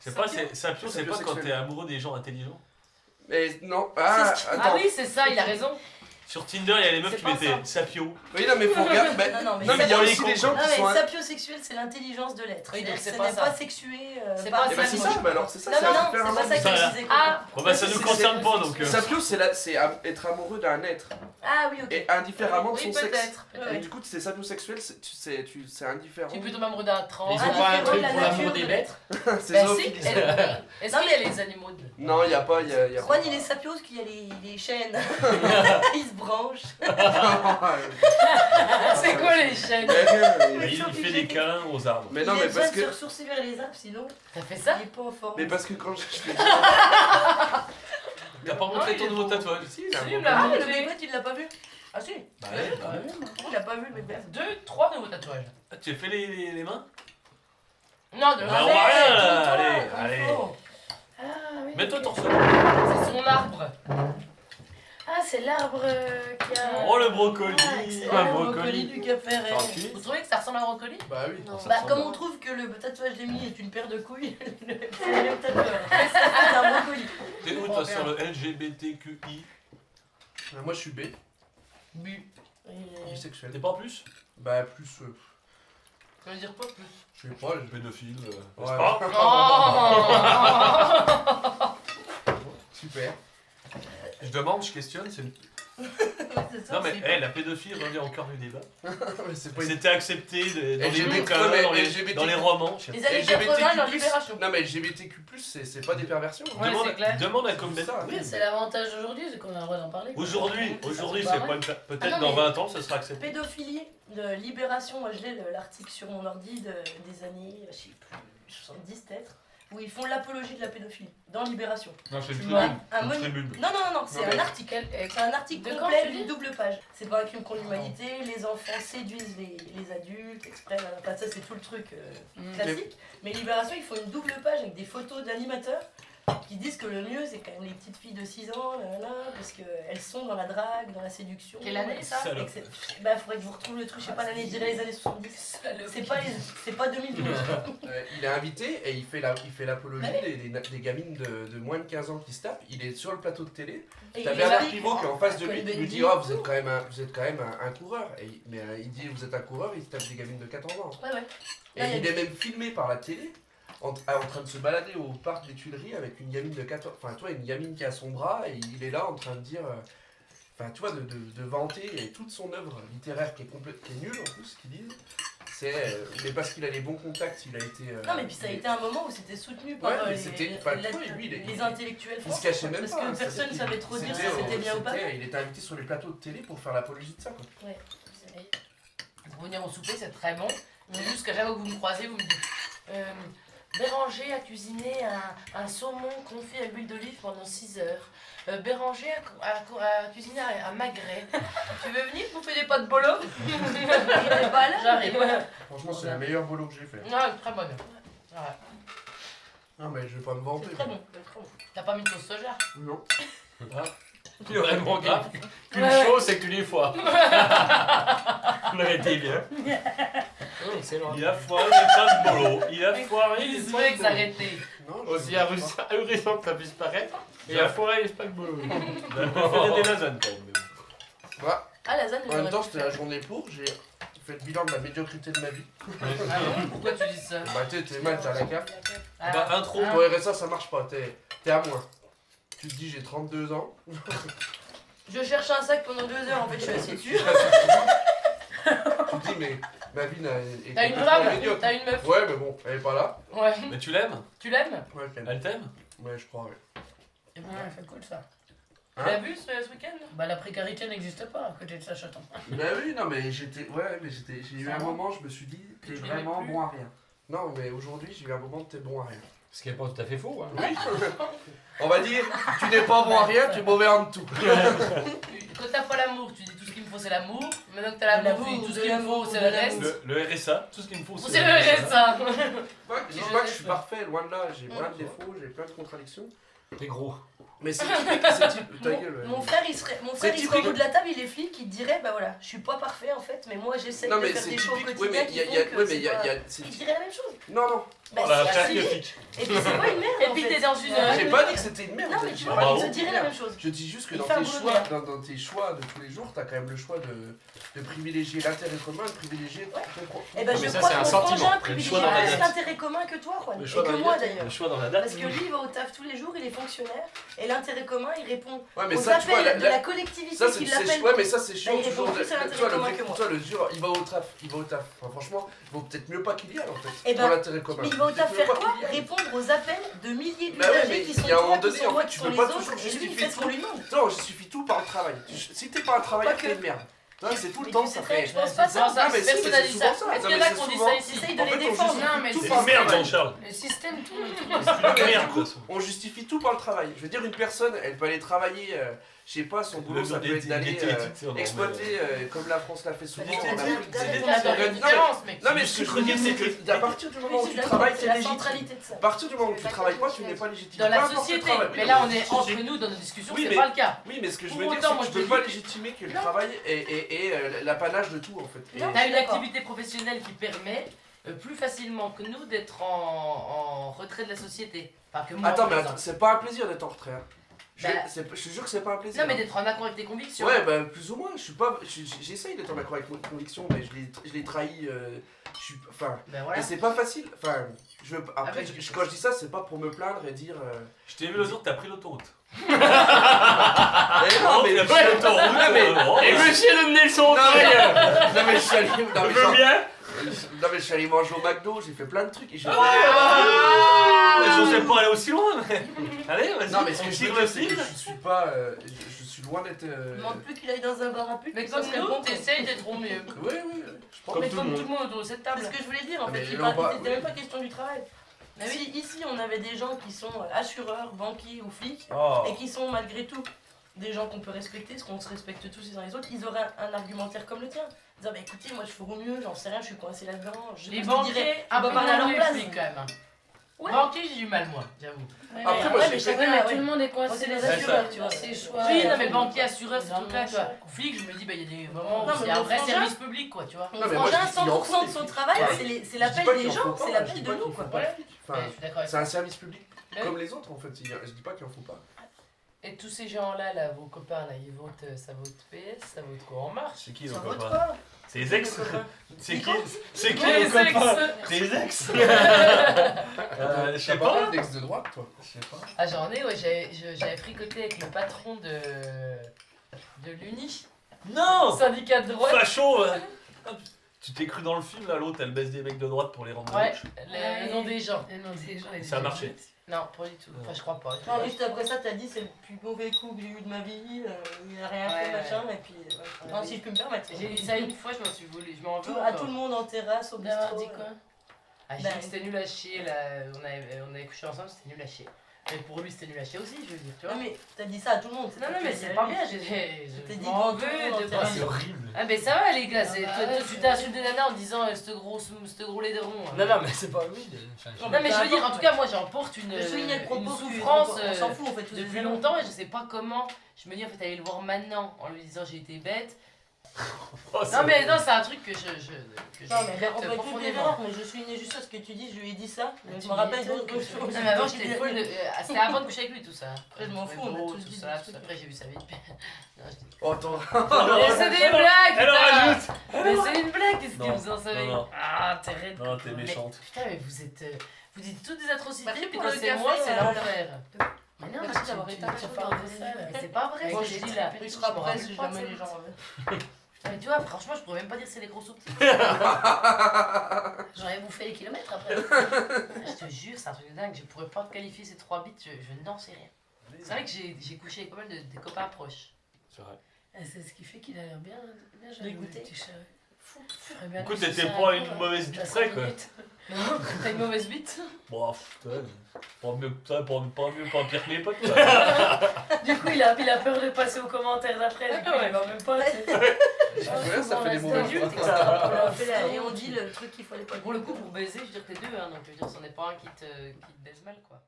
C'est pas, Sapio, c'est pas quand t'es amoureux des gens intelligents. Mais non, attends. Ah oui, c'est ça, il a raison. Sur Tinder, il y a les meufs qui mettaient Sapio. Oui, non, mais faut regarder. Non, mais il y a aussi des gens Non, qui mais sont. sapiosexuel, c'est l'intelligence de l'être. Oui, donc Ce c'est n'est pas ça. pas sexué. C'est par- pas Eh ben c'est ça, bah alors c'est ça. Non, c'est non, super c'est pas important. ça que je disais. Ah, Bon bah ça nous concerne pas donc. Sapio, c'est être amoureux d'un être. Ah oui, ok. Et indifféremment de oui, son sexe. peut-être. Et du coup, c'est sapiosexuel, c'est indifférent. Tu peux tomber amoureux d'un trans. Ils ont pas un truc la pour l'amour nature des de bêtes. C'est Bah si, zoophilie. est-ce qu'il y a les animaux de... Non, il y a pas. Juan, il est sapios qu'il y a les chaînes. Il se branche. C'est quoi les chaînes? Il fait des câlins aux arbres. Mais non, il mais a besoin parce de se que. ressourcer vers les arbres, sinon T'as fait ça? il est pas en forme. Mais parce que quand je fais. T'as pas montré il ton est nouveau beau. tatouage. Si, il a un Si, bon- il l'a Ah, le montré. bébé, tu l'as pas vu? Ah si, Bah ouais, bah ouais. Il a pas vu le bébé. 2, 3 nouveaux tatouages. Ah, tu as fait les mains? Non, de Bah, on la va rien là. Toi, Allez, il allez. faut. Ah oui. Mets-toi torse. C'est son arbre. Ah, c'est l'arbre qui a. Oh le brocoli. C'est Un le brocoli. brocoli du Cap Ferret. Tranquille. Vous trouvez que ça ressemble à un brocoli? Bah oui. Non, ça Bah, ressemble comme à- on trouve que le tatouage d'Emily est une paire de couilles, c'est le même tatouage. C'est un brocoli. T'es où toi sur le LGBTQI? Moi, je suis B. Bu. Bisexuel. T'es pas en plus? Bah, plus. Ça veut dire quoi plus? Je sais pas. Pédophile, Ouais. n'est-ce pas? Oh. Super. Je demande, je questionne. C'est ça, Non mais c'est- la pédophilie revient au cœur du débat. Mais c'est pas une. C'était accepté dans les LGBT, bouquins, mais dans LGBT. les romans. Je sais Les pas. années LGBTQ+. 80 dans Libération. Non, mais LGBTQ, c'est pas des perversions. Ouais, c'est clair. Demande à C'est combien. ça. Oui, c'est l'avantage d'aujourd'hui, c'est qu'on a le droit d'en parler. Aujourd'hui, Ça, c'est pas pas mal. une... Ah Peut-être non, dans mais- 20 ans, ça sera accepté. Pédophilie de Libération, moi je l'ai l'article sur mon ordi des années, je sais plus, 70 peut-être, où ils font l'apologie de la pédophilie dans Libération. Non, c'est Tu une vois, tribune. un Une monu- tribune. Non, c'est Non, mais- un article. C'est un article De quand complet tu dis d'une double page. C'est pas un crime contre l'humanité, les enfants séduisent les adultes, exprès, enfin ça c'est tout le truc classique. Mais Libération, ils font une double page avec des photos d'animateurs qui disent que le mieux c'est quand même les petites filles de 6 ans, parce qu'elles sont dans la drague, dans la séduction. Quelle année ça? Salope. Bah faudrait que je vous retrouve le truc, je sais pas l'année, je dirais les années 70. C'est pas 2012. Il est invité et il fait l'apologie Bah des gamines de moins de 15 ans qui se tapent. Il est sur le plateau de télé. Et T'as il Bernard explique- Pivot qui est en face de que lui le qui lui Bendy- dit oh, vous êtes quand même un coureur. Mais il dit vous êtes un coureur, il se tape des gamines de 14 ans. Ouais. Et Là, il y a il est même filmé par la télé en train de se balader au parc des Tuileries avec une gamine de 14... Enfin, tu vois, une gamine qui a son bras et il est là en train de dire... Enfin, tu vois, de vanter toute son œuvre littéraire qui est nulle en plus, ce qu'ils disent. Mais parce qu'il a les bons contacts, il a été... Non mais puis ça a été un moment où c'était soutenu Ouais, par mais c'était- enfin, tu vois, lui, les intellectuels Il se français. cachait même Parce pas. que hein, personne ne c'était- savait trop dire si c'était- c'était bien ou pas. Il était invité sur les plateaux de télé pour faire l'apologie de ça, quoi. Pour venir au souper, c'est très bon. Mais jusqu'à chaque fois que vous me croisez, vous me dites Béranger a cuisiné un saumon confit à l'huile d'olive pendant 6 heures. Béranger a cuisiné un magret. Tu veux venir bouffer des pâtes bolo? Il était pas là. J'arrive. Franchement, c'est la meilleure bolo que j'ai fait. Ah, très bonne. Ouais. Non, mais je vais pas me vanter. C'est très bon, c'est très bon. T'as pas mis de sauce soja? Non. Il aurait manqué qu'une Ouais. chose, c'est que tu les foires. On aurait été bien. Oh, excellent. Il a foiré les pâtes bolo. Il a foiré Il les se pourrait que s'arrêter. Non, Aussi ahurissant que ça puisse paraître. Et la forêt, les spag bolo. Il a préféré des lasagnes quand même. mais bon. Ah lasagne. En même temps, c'était la journée pour. J'ai fait le bilan de la médiocrité de ma vie. Ah bon? Pourquoi tu dis ça? Bah, t'es mal, t'as la carte. Ah. Bah, intro. Ah. Pour RSA, ça marche pas. T'es à moins. Tu te dis, j'ai 32 ans. Je cherche un sac pendant 2 heures, en fait je suis assis dessus. Tu te dis, mais ma vie est T'as une complètement femme? médiocre. T'as une meuf? Ouais, mais bon, elle est pas là. Ouais. Mais tu l'aimes? Tu l'aimes? Ouais, je l'aime. Elle t'aime? Ouais, je crois, ouais. Ouais, c'est cool ça. Hein? Tu l'as vu ce week-end? Bah la précarité n'existe pas à côté de ça, chaton. Bah oui, non, mais j'ai eu un moment, je me suis dit, t'es Tu vraiment l'aimais plus? bon à rien. Non, mais aujourd'hui, j'ai eu un moment où t'es bon à rien. Ce qui n'est pas tout à fait faux. Hein. Oui. On va dire, tu n'es pas bon à rien, tu es mauvais en tout. Quand t'as pas l'amour, tu dis tout ce qu'il me faut c'est l'amour. Maintenant que t'as l'amour, tu dis tout ce qu'il me faut c'est le reste. Le RSA, tout ce qu'il me faut, C'est le reste ça. Je dis pas que je suis parfait, loin de là, j'ai plein de défauts, j'ai plein de contradictions. T'es gros. Mais c'est typique, c'est typique. Ta gueule, ouais. Mon frère il serait au bout de la table, il est flic, il te dirait bah voilà, je suis pas parfait en fait, mais moi j'essaie Non, de mais faire c'est des choses au typique, oui, quotidien mais il y a, qui font que ouais, mais c'est il y a, pas- c'est Il dirait la même chose. Non, non, Bah, Oh la si. frère que fiche. Et puis c'est pas une merde. Et en puis fait. t'es dans une. J'ai pas dit que c'était une merde. Non, mais tu j'ai vois, pas il dit te que c'était dirait une la merde. même chose. Je dis juste que Il dans fait un tes, boulot de choix, merde. dans tes choix de tous les jours, t'as quand même le choix de privilégier l'intérêt commun, de privilégier ton Eh ben, Mais je ça, crois c'est que un mon sentiment. frangin Le privilégie choix dans la plus date. l'intérêt commun que toi, Juan. Le Et choix dans que la moi date. d'ailleurs. Le choix dans la date. Parce que lui, il va au taf tous les jours, il est fonctionnaire, et l'intérêt commun, il répond Ouais, mais aux ça, tu vois, appels de la collectivité ça, qui c'est, l'appelle. ouais, mais ça, c'est chiant. il répond toujours. plus à l'intérêt Tu vois, commun que moi. toi, le dur, il va au taf. Enfin, franchement, il vaut peut-être mieux pas qu'il y aille en fait. Eh pour ben, l'intérêt commun. Mais il va au Peut-être taf mieux faire pas quoi qu'il y aille. Répondre aux appels de milliers Bah ouais, d'usagers mais qui il sont y a un toi, moment qui donné, sont en moi, fait, qui tu sont peux les pas autres, toujours et lui, il justifier fait ce qu'on lui demande. Non, je justifie tout par le travail. Si t'es pas un travail, Pas que. t'es une merde. Tu vois, c'est tout le Mais temps, tu sais ça très, fait. je pense pas ça. Ah, mais si, Personne mais n'a c'est dit souvent ça. ça. Est-ce Non, qu'il y en mais a c'est qui ont dit souvent- ça ici? Essaye de En les fait, on défendre. justifie Non, mais tout c'est par le Une merde, travail. Jean-Charles. Le système tourne autour Non, de mais Merde, du coup, de toute façon. on justifie tout par le travail. Je veux dire, une personne, elle peut aller travailler, je sais pas, son boulot, ça peut être d'aller exploiter, comme la France l'a fait souvent Bah, en c'est- Afrique. c'est- des- c'est- Attends, il y a une différence, mec. Non, mais ce que je veux dire, c'est que à partir du moment où tu travailles, C'est t'es la légitime. centralité de ça. À partir du moment où tu travailles pas, tu n'es pas légitime. Dans Peu la importe le société. travail. Oui, Mais là, on mais est entre nous dans nos discussions, Oui, c'est mais- pas le cas. Oui, mais ce que je Pour veux dire, autant, c'est moi, que tu je peux pas dis- légitimer que le Non. travail est l'apanage de tout, en fait. Et- Non. T'as une D'accord. activité professionnelle qui permet plus facilement que nous d'être en retrait de la société. Enfin, que moi, Attends, par mais exemple. c'est pas un plaisir d'être en retrait. hein. Je Bah- je te jure que c'est pas un plaisir. Non, mais hein. d'être en accord avec tes convictions. Ouais, bah plus ou moins. Je suis pas. J'essaye d'être en accord avec mes convictions, mais je l'ai trahi. Je suis. Enfin. Ben voilà. Et c'est pas facile. Enfin. Après, Après, quand je dis ça, c'est pas pour me plaindre et dire. Je t'ai vu l'autre jour, t'as pris l'autoroute. Eh non, mais. t'as pris l'autoroute. Non, mais- Et monsieur le Nelson, Non, mais- non, mais je suis allé. Non, mais veux genre- bien. non, mais je suis allé manger au McDo, j'ai fait plein de trucs. Et Mais j'osais pas aller aussi loin. Mais... Allez, vas-y. Non, mais ce que on je tire veux le dire, c'est que fil. je suis pas. Je suis loin d'être. Il manque plus qu'il aille dans un bar à pute. Mais ça comme serait nous, bon, quoi. t'essayes d'être au mieux. Oui, oui, je pense. Comme Mais tout comme le tout le monde autour de cette table. C'est ce que je voulais dire en Ah, fait. mais Il là, on va- n'était même pas question du travail. Si ici on avait des gens qui sont assureurs, banquiers ou flics, Oh. et qui sont malgré tout des gens qu'on peut respecter, parce qu'on se respecte tous les uns les autres, ils auraient un argumentaire comme le tien. Disant, bah écoutez, moi je ferai au mieux, j'en sais rien, je suis coincé là-dedans. Je Les te banquiers, dirais, un on va peu parler à leur moins place. les flics quand même. Ouais. Banquier, j'ai du mal moi, j'avoue. Après, moi, j'ai fait- Ouais, mais ouais. tout le monde est Moi, coincé c'est les dans assureurs, un tu vois. ses choix. Oui, non, mais banquier, assureur, c'est Dans tout là, mon tu vois. choix. Flic, je me dis, bah il y a des moments où Non, c'est mais un mon vrai frangin- service public quoi, tu vois. Mon Non, mais moi, frangin, je dis qu'il en 100% de faut son des travail, flics. c'est Je dis l'appel pas des qu'il en gens, faut c'est pas, je l'appel dis de pas nous qu'il faut quoi. pas de flics. Enfin, Ouais, je suis d'accord avec c'est toi. un service public Ouais. comme les autres en fait. Je dis pas qu'il en faut pas. Et tous ces gens-là, là, vos copains, là, ils votent, ça vote PS, ça vote quoi En marche C'est qui Ça nos vote copains? quoi C'est les ex. Nos copains. C'est qui? C'est qui Les nos copains? ex. Tes ex. Je sais T'as pas pas. mal d'ex de droite toi. Je sais pas. Ah, j'en ai, ouais, j'avais fricoté avec le patron de l'Uni, Non. syndicat de droite. Facho. Tu t'es cru dans le film là, l'autre elle baisse des mecs de droite pour les rendre Ouais, gauche. le nom des gens. Le nom des gens, Ça a marché. Non, pas du tout. Enfin, je crois pas. Non, juste après ça, t'as dit c'est le plus mauvais coup que j'ai eu de ma vie, il a rien fait, Ouais, machin, et puis. Ouais. Non, si je peux me permettre. J'ai dit ça une fois, je m'en suis voulu, je m'en veux. À tout le monde en terrasse, au D'avoir bistrot. dit quoi Ah, j'ai dit que c'était nul à chier, là. On avait couché ensemble, c'était nul à chier. Mais pour lui, c'était nul à chier aussi, je veux dire, tu vois. Non, mais t'as dit ça à tout le monde. Non, non, mais c'est pas bien, je t'ai dit m'en devant tout le veux monde de en pas. terrasse. C'est horrible. Ah, mais ça va, les gars, Ah c'est- bah toi, ouais, tu c'est- t'as insulté Nana en disant ce gros lait de rond. hein. Non, non, mais c'est pas lui. Non, mais je veux dire, en tout cas, moi, j'en porte une Je soulignais le propos une que souffrance on s'en fout en fait. tous les depuis éléments. longtemps et je sais pas comment. Je me dis, en fait, aller le voir maintenant en lui disant j'ai été bête. Oh, Non, mais non, c'est un truc que je Non, mais regrette on peut être toutes les profondément. erreurs, mais je soulignais juste ce que tu dis, je lui ai dit ça. Tu Je me rappelle m'étonnes d'autres que choses. Non, mais avant, j'étais folle de. C'était avant de coucher avec lui, tout ça. Après, je m'en fous, on a tous tout dit ça, des tout ça. trucs. Après, j'ai vu sa vie. Non, je dis. Oh attends. Mais c'est des blagues! Elle en putain. rajoute. Mais c'est une blague, qu'est-ce que Non, vous en savez? non, non. Ah, t'es raide. Non, t'es méchante. Putain, mais vous êtes. Vous dites toutes des atrocités, Merci puis pour quand le c'est café, moi, c'est euh, l'enfer. Mais non, Merci mais d'avoir tu été tu chaud parles dans de le ça. délire. Mais c'est pas vrai, Moi, ce que je je dis dis là. il Je sera me prêt rappelle si pas de jamais ça. les gens veulent. Mais tu vois, franchement, je pourrais même pas dire c'est les gros sous-petits. J'aurais bouffé les kilomètres après. Je te jure, c'est un truc de dingue. Je pourrais pas qualifier ces 3 bits, je n'en sais rien. C'est vrai que j'ai couché avec pas mal de copains proches. C'est vrai. C'est ce qui fait qu'il a l'air bien jaloux, Dégoûté. le petit chat. Ferait bien Écoute, que ce t'étais soit pas un une peu, mauvaise t'as bite 5 près, quoi. minutes. Non, t'as une mauvaise bite. Bon, putain, pas mieux pas pire que les potes, quoi. Du coup, il a peur de passer aux commentaires d'après. Du coup, il va même pas. Ouais, ça fait des mauvais adulte, choix. Et on dit le truc qu'il fallait pas Pour le coup, pour baiser, je veux dire que t'es deux, hein, donc je veux dire, c'en est pas un qui te baise mal, quoi.